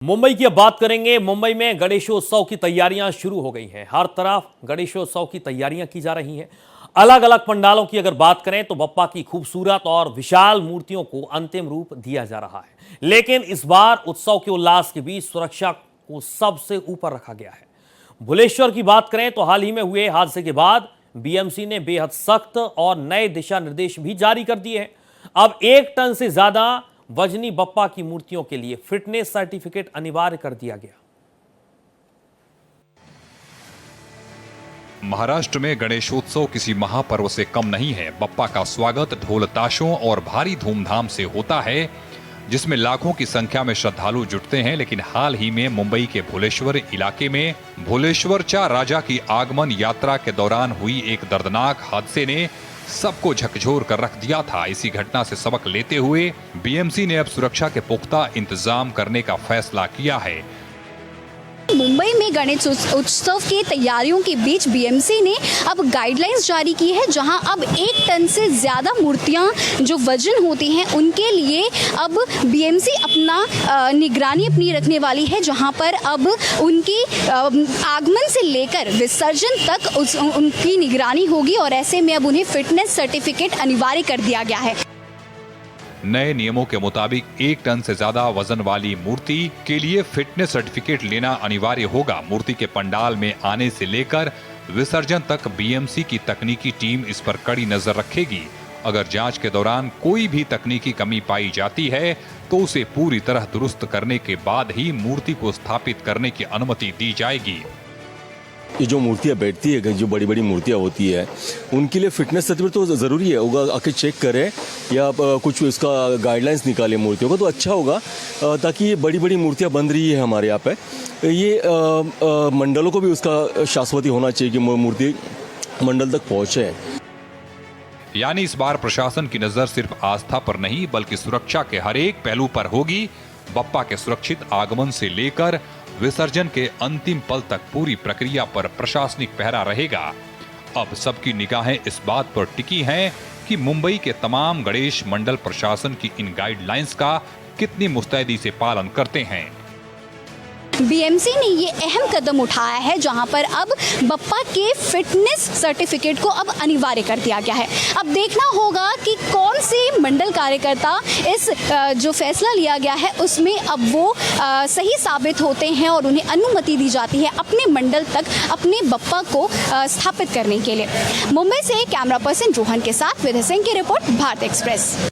मुंबई की अब बात करेंगे। मुंबई में गणेशोत्सव की तैयारियां शुरू हो गई हैं। हर तरफ गणेशोत्सव की तैयारियां की जा रही हैं। अलग अलग पंडालों की अगर बात करें तो बप्पा की खूबसूरत और विशाल मूर्तियों को अंतिम रूप दिया जा रहा है, लेकिन इस बार उत्सव के उल्लास के बीच सुरक्षा को सबसे ऊपर रखा गया है। भुलेश्वर की बात करें तो हाल ही में हुए हादसे के बाद बीएमसी ने बेहद सख्त और नए दिशा निर्देश भी जारी कर दिए हैं। अब 1 टन से ज्यादा वजनी बप्पा की मूर्तियों के लिए फिटनेस सर्टिफिकेट अनिवार्य कर दिया गया। महाराष्ट्र में गणेशोत्सव किसी महापर्व से कम नहीं है। बप्पा का स्वागत ढोल ताशों और भारी धूमधाम से होता है, जिसमें लाखों की संख्या में श्रद्धालु जुटते हैं। लेकिन हाल ही में मुंबई के भुलेश्वर इलाके में भुलेश्वरच्या राजा की आगमन यात्रा के दौरान हुई एक दर्दनाक हादसे ने सबको झकझोर कर रख दिया था। इसी घटना से सबक लेते हुए बीएमसी ने अब सुरक्षा के पुख्ता इंतजाम करने का फैसला किया है। मुंबई में गणेश उत्सव की तैयारियों के बीच बीएमसी ने अब गाइडलाइंस जारी की है, जहां अब 1 टन से ज़्यादा मूर्तियां जो वजन होती हैं उनके लिए अब बीएमसी अपना निगरानी अपनी रखने वाली है, जहां पर अब उनकी आगमन से लेकर विसर्जन तक उनकी निगरानी होगी और ऐसे में अब उन्हें फिटनेस सर्टिफिकेट अनिवार्य कर दिया गया है। नए नियमों के मुताबिक 1 टन से ज्यादा वजन वाली मूर्ति के लिए फिटनेस सर्टिफिकेट लेना अनिवार्य होगा। मूर्ति के पंडाल में आने से लेकर विसर्जन तक बीएमसी की तकनीकी टीम इस पर कड़ी नजर रखेगी। अगर जांच के दौरान कोई भी तकनीकी कमी पाई जाती है तो उसे पूरी तरह दुरुस्त करने के बाद ही मूर्ति को स्थापित करने की अनुमति दी जाएगी। ये जो मूर्तियाँ बैठती है, जो बड़ी बड़ी मूर्तियाँ होती है, उनके लिए फिटनेस सर्टिफिकेट तो ज़रूरी है होगा। आके चेक करें या कुछ इसका गाइडलाइंस निकाले मूर्तियों का तो अच्छा होगा, ताकि ये बड़ी बड़ी मूर्तियाँ बन रही है हमारे यहाँ पे। ये मंडलों को भी उसका शाश्वती होना चाहिए कि मूर्ति मंडल तक पहुँचे। यानी इस बार प्रशासन की नजर सिर्फ आस्था पर नहीं बल्कि सुरक्षा के हर एक पहलू पर होगी। बप्पा के सुरक्षित आगमन से लेकर विसर्जन के अंतिम पल तक पूरी प्रक्रिया पर प्रशासनिक पहरा रहेगा। अब सबकी निगाहें इस बात पर टिकी हैं कि मुंबई के तमाम गणेश मंडल प्रशासन की इन गाइडलाइंस का कितनी मुस्तैदी से पालन करते हैं। बीएमसी ने ये अहम कदम उठाया है, जहां पर अब बप्पा के फिटनेस सर्टिफिकेट को अब अनिवार्य कर दिया गया है। अब देखना होगा कि कौन से मंडल कार्यकर्ता इस जो फैसला लिया गया है उसमें अब वो सही साबित होते हैं और उन्हें अनुमति दी जाती है अपने मंडल तक अपने बप्पा को स्थापित करने के लिए। मुंबई से कैमरा पर्सन रोहन के साथ विधि सिंह की रिपोर्ट, भारत एक्सप्रेस।